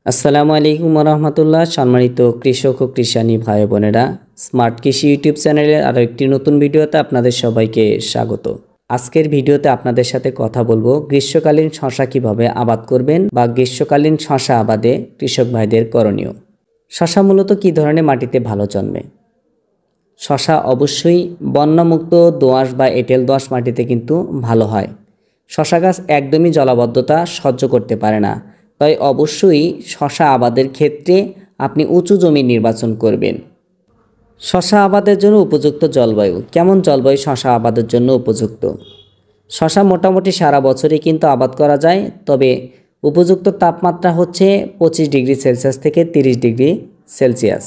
আসসালামু আলাইকুম রহমতুল্লাহ। সম্মানিত কৃষক ও কৃষানী ভাই বোনেরা, স্মার্ট কৃষি ইউটিউব চ্যানেলের আরও একটি নতুন ভিডিওতে আপনাদের সবাইকে স্বাগত। আজকের ভিডিওতে আপনাদের সাথে কথা বলবো গ্রীষ্মকালীন শশা কিভাবে আবাদ করবেন বা গ্রীষ্মকালীন শশা আবাদে কৃষক ভাইদের করণীয়। শশা মূলত কী ধরনের মাটিতে ভালো জন্মে? শশা অবশ্যই বন্যামুক্ত দোআঁশ বা এঁটেল দোআঁশ মাটিতে কিন্তু ভালো হয়। শশা গাছ একদমই জলাবদ্ধতা সহ্য করতে পারে না, তাই অবশ্যই শশা আবাদের ক্ষেত্রে আপনি উঁচু জমি নির্বাচন করবেন। শশা আবাদের জন্য উপযুক্ত জলবায়ু। কেমন জলবায়ু শশা আবাদের জন্য উপযুক্ত? শশা মোটামুটি সারা বছরই কিন্তু আবাদ করা যায়, তবে উপযুক্ত তাপমাত্রা হচ্ছে 25 ডিগ্রি সেলসিয়াস থেকে 30 ডিগ্রি সেলসিয়াস।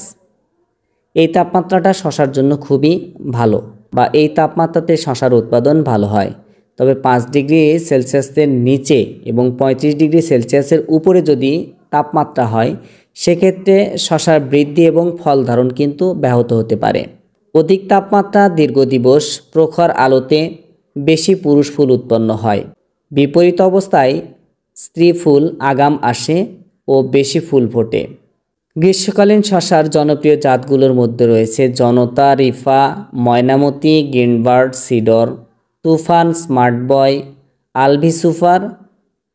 এই তাপমাত্রাটা শশার জন্য খুবই ভালো, বা এই তাপমাত্রাতে শশার উৎপাদন ভালো হয়। তবে 5 ডিগ্রি সেলসিয়াসের নিচে এবং 35 ডিগ্রি সেলসিয়াসের উপরে যদি তাপমাত্রা হয়, সেক্ষেত্রে শশার বৃদ্ধি এবং ফল ধারণ কিন্তু ব্যাহত হতে পারে। অধিক তাপমাত্রা দীর্ঘ দিবস প্রখর আলোতে বেশি পুরুষ ফুল উৎপন্ন হয়। বিপরীত অবস্থায় স্ত্রী ফুল আগাম আসে ও বেশি ফুল ফোটে। গ্রীষ্মকালীন শশার জনপ্রিয় জাতগুলোর মধ্যে রয়েছে জনতা, রিফা, ময়নামতি, গ্রিনবার্ড, সিডর, তুফান, স্মার্ট বয়, আলভি সুপার।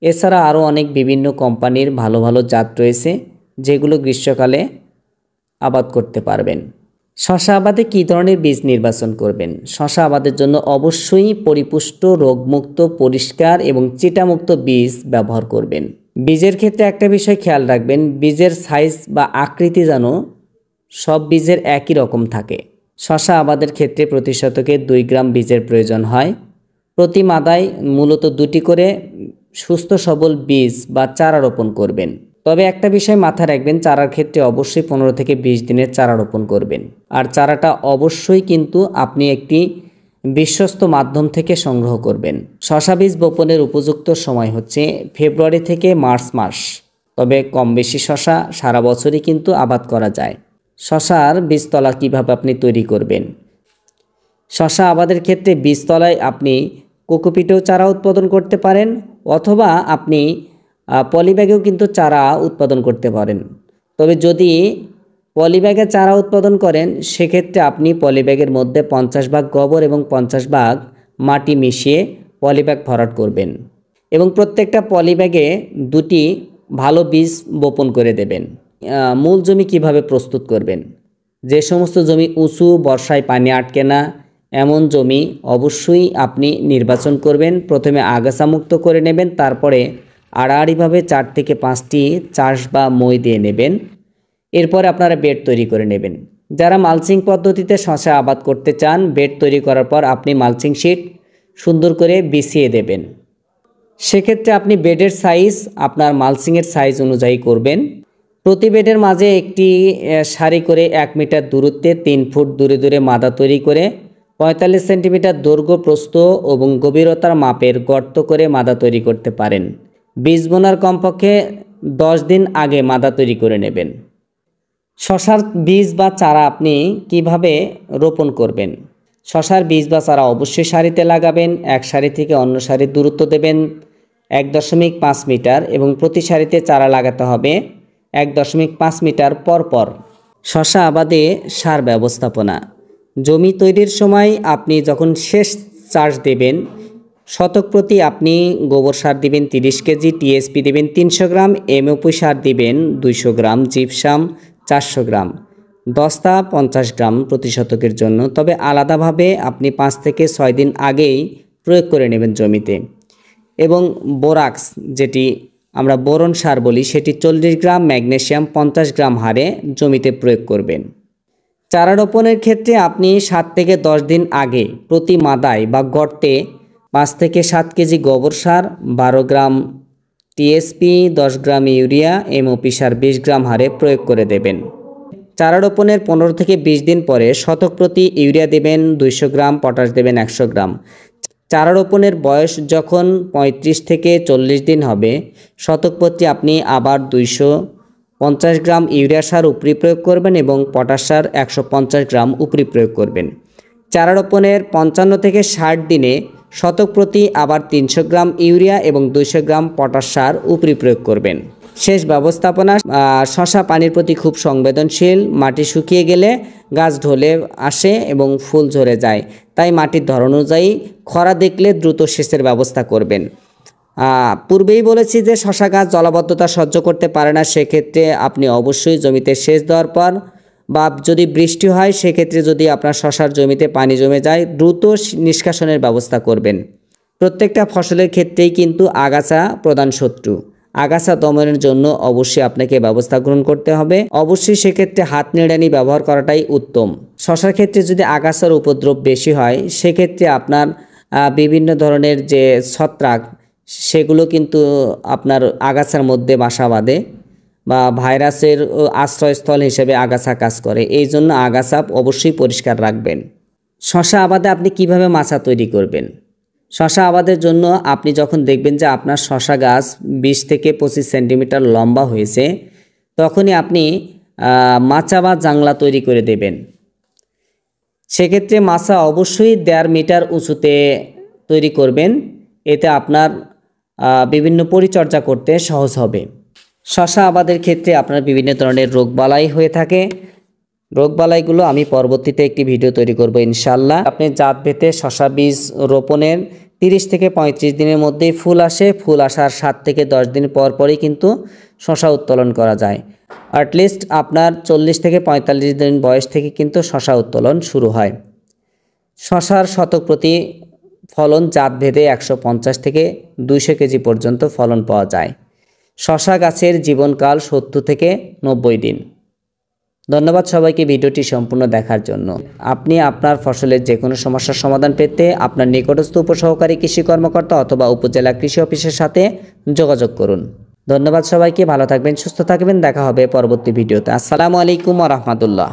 এছাড়া আরও অনেক বিভিন্ন কোম্পানির ভালো ভালো জাত রয়েছে, যেগুলো গ্রীষ্মকালে আবাদ করতে পারবেন। শশা আবাদে কী ধরনের বীজ নির্বাচন করবেন? শশা আবাদের জন্য অবশ্যই পরিপুষ্ট, রোগমুক্ত, পরিষ্কার এবং চিটামুক্ত বীজ ব্যবহার করবেন। বীজের ক্ষেত্রে একটা বিষয় খেয়াল রাখবেন, বীজের সাইজ বা আকৃতি যেন সব বীজের একই রকম থাকে। শশা আবাদের ক্ষেত্রে প্রতি শতকে 2 গ্রাম বীজের প্রয়োজন হয়। প্রতি মাদায় মূলত 2টি করে সুস্থ সবল বীজ বা চারা রোপণ করবেন। তবে একটা বিষয় মাথায় রাখবেন, চারার ক্ষেত্রে অবশ্যই 15 থেকে 20 দিনের চারা রোপণ করবেন। আর চারাটা অবশ্যই কিন্তু আপনি একটি বিশ্বস্ত মাধ্যম থেকে সংগ্রহ করবেন। শশা বীজ বপনের উপযুক্ত সময় হচ্ছে ফেব্রুয়ারি থেকে মার্চ মাস। তবে কম বেশি শশা সারা বছরই কিন্তু আবাদ করা যায়। শশার বীজতলা কিভাবে আপনি তৈরি করবেন? শশা আবাদের ক্ষেত্রে বীজতলায় আপনি কোকোপিটেও চারা উৎপাদন করতে পারেন, অথবা আপনি পলিব্যাগেও কিন্তু চারা উৎপাদন করতে পারেন। তবে যদি পলিব্যাগে চারা উৎপাদন করেন, সেক্ষেত্রে আপনি পলিব্যাগের মধ্যে 50 ভাগ গোবর এবং 50 ভাগ মাটি মিশিয়ে পলিব্যাগ ভরাট করবেন, এবং প্রত্যেকটা পলিব্যাগে 2টি ভালো বীজ বপন করে দেবেন। মূল জমি কিভাবে প্রস্তুত করবেন? যে সমস্ত জমি উঁচু, বর্ষায় পানি আটকে না, এমন জমি অবশ্যই আপনি নির্বাচন করবেন। প্রথমে আগাছা মুক্ত করে নেবেন, তারপরে আড়াআড়িভাবে 4 থেকে 5টি চাষ বা মই দিয়ে নেবেন। এরপরে আপনারা বেড তৈরি করে নেবেন। যারা মালচিং পদ্ধতিতে শশা আবাদ করতে চান, বেড তৈরি করার পর আপনি মালচিং শিট সুন্দর করে বিছিয়ে দেবেন। সেক্ষেত্রে আপনি বেডের সাইজ আপনার মালচিংয়ের সাইজ অনুযায়ী করবেন। প্রতি বেডের মাঝে একটি সারি করে 1 মিটার দূরত্বে 3 ফুট দূরে দূরে মাদা তৈরি করে 45 সেন্টিমিটার দৈর্ঘ্য, প্রস্থ এবং গভীরতার মাপের গর্ত করে মাদা তৈরি করতে পারেন। বীজ বোনার কমপক্ষে 10 দিন আগে মাদা তৈরি করে নেবেন। শশার বীজ বা চারা আপনি কিভাবে রোপণ করবেন? শশার বীজ বা চারা অবশ্যই সারিতে লাগাবেন। এক সারি থেকে অন্য সারির দূরত্ব দেবেন 1.5 মিটার, এবং প্রতি সারিতে চারা লাগাতে হবে 1.5 মিটার পর পর। শশা আবাদে সার ব্যবস্থাপনা। জমি তৈরির সময় আপনি যখন শেষ চাষ দেবেন, শতক প্রতি আপনি গোবর সার দিবেন 30 কেজি, টিএসপি দিবেন 300 গ্রাম, এমওপি সার দিবেন 200 গ্রাম, জিপসাম 400 গ্রাম, দস্তা 50 গ্রাম প্রতি শতকের জন্য। তবে আলাদাভাবে আপনি 5 থেকে 6 দিন আগেই প্রয়োগ করে নেবেন জমিতে। এবং বোরাক্স, যেটি আমরা বোরন সার বলি, সেটি 40 গ্রাম, ম্যাগনেসিয়াম 50 গ্রাম হারে জমিতে প্রয়োগ করবেন। চারা রোপণের ক্ষেত্রে আপনি 7 থেকে 10 দিন আগে প্রতি মাদায় বা গর্তে 5 থেকে 7 কেজি গোবর সার, 12 গ্রাম টিএসপি, 10 গ্রাম ইউরিয়া, এমওপি সার 20 গ্রাম হারে প্রয়োগ করে দেবেন। চারা রোপণের 15 থেকে 20 দিন পরে শতক প্রতি ইউরিয়া দেবেন 200 গ্রাম, পটাশ দেবেন 100 গ্রাম। চারা রোপণের বয়স যখন 35 থেকে 40 দিন হবে, শতক প্রতি আপনি আবার 250 গ্রাম ইউরিয়া সার উপরি প্রয়োগ করবেন এবং পটাশ সার 150 গ্রাম উপরি প্রয়োগ করবেন। চারা রোপণের 55 থেকে 60 দিনে শতক প্রতি আবার 300 গ্রাম ইউরিয়া এবং 200 গ্রাম পটাশ সার উপরি প্রয়োগ করবেন। সেচ ব্যবস্থাপনা। শশা পানির প্রতি খুব সংবেদনশীল, মাটি শুকিয়ে গেলে গাছ ঢলে আসে এবং ফুল ঝরে যায়, তাই মাটির ধরন অনুযায়ী খরা দেখলে দ্রুত সেচের ব্যবস্থা করবেন। পূর্বেই বলেছি যে শশা গাছ জলাবদ্ধতা সহ্য করতে পারে না, সেক্ষেত্রে আপনি অবশ্যই জমিতে সেচ দেওয়ার পর বা যদি বৃষ্টি হয় সেক্ষেত্রে যদি আপনার শশার জমিতে পানি জমে যায় দ্রুত নিষ্কাশনের ব্যবস্থা করবেন। প্রত্যেকটা ফসলের ক্ষেত্রেই কিন্তু আগাছা প্রধান শত্রু। আগাছা দমনের জন্য অবশ্যই আপনাকে ব্যবস্থা গ্রহণ করতে হবে। অবশ্যই সেক্ষেত্রে হাত নিড়ানি ব্যবহার করাটাই উত্তম। শশার ক্ষেত্রে যদি আগাছার উপদ্রব বেশি হয় সেক্ষেত্রে আপনার বিভিন্ন ধরনের যে ছত্রাক সেগুলো কিন্তু আপনার আগাছার মধ্যে বাসা বাঁধে বা ভাইরাসের আশ্রয়স্থল হিসেবে আগাছা কাজ করে। এই জন্য আগাছা অবশ্যই পরিষ্কার রাখবেন। শশা আবাদে আপনি কিভাবে মাচা তৈরি করবেন? শশা আবাদের জন্য আপনি যখন দেখবেন যে আপনার শশা গাছ 20 থেকে 25 সেন্টিমিটার লম্বা হয়েছে, তখনই আপনি মাচা বা জাংলা তৈরি করে দেবেন। সেক্ষেত্রে মাচা অবশ্যই 1.5 মিটার উঁচুতে তৈরি করবেন, এতে আপনার বিভিন্ন পরিচর্যা করতে সহজ হবে। শশা আবাদের ক্ষেত্রে আপনার বিভিন্ন ধরনের রোগবালাই হয়ে থাকে। রোগবালাইগুলো আমি পরবর্তীতে একটি ভিডিও তৈরি করব ইনশাল্লাহ। আপনি জাত ভেদে শশা বীজ রোপণের 30 থেকে 35 দিনের মধ্যেই ফুল আসে। ফুল আসার 7 থেকে 10 দিন পর পরই কিন্তু শশা উত্তোলন করা যায়। অ্যাটলিস্ট আপনার 40 থেকে 45 দিন বয়স থেকে কিন্তু শশা উত্তোলন শুরু হয়। শশার শতক প্রতি ফলন জাত ভেদে 150 থেকে 200 কেজি পর্যন্ত ফলন পাওয়া যায়। শশা গাছের জীবনকাল 70 থেকে 90 দিন। ধন্যবাদ সবাইকে ভিডিওটি সম্পূর্ণ দেখার জন্য। আপনি আপনার ফসলের যে কোনো সমস্যার সমাধান পেতে আপনার নিকটস্থ উপসহকারী কৃষি কর্মকর্তা অথবা উপজেলা কৃষি অফিসের সাথে যোগাযোগ করুন। ধন্যবাদ সবাইকে, ভালো থাকবেন, সুস্থ থাকবেন। দেখা হবে পরবর্তী ভিডিওতে। আসসালামু আলাইকুম ওয়া রাহমাতুল্লাহ।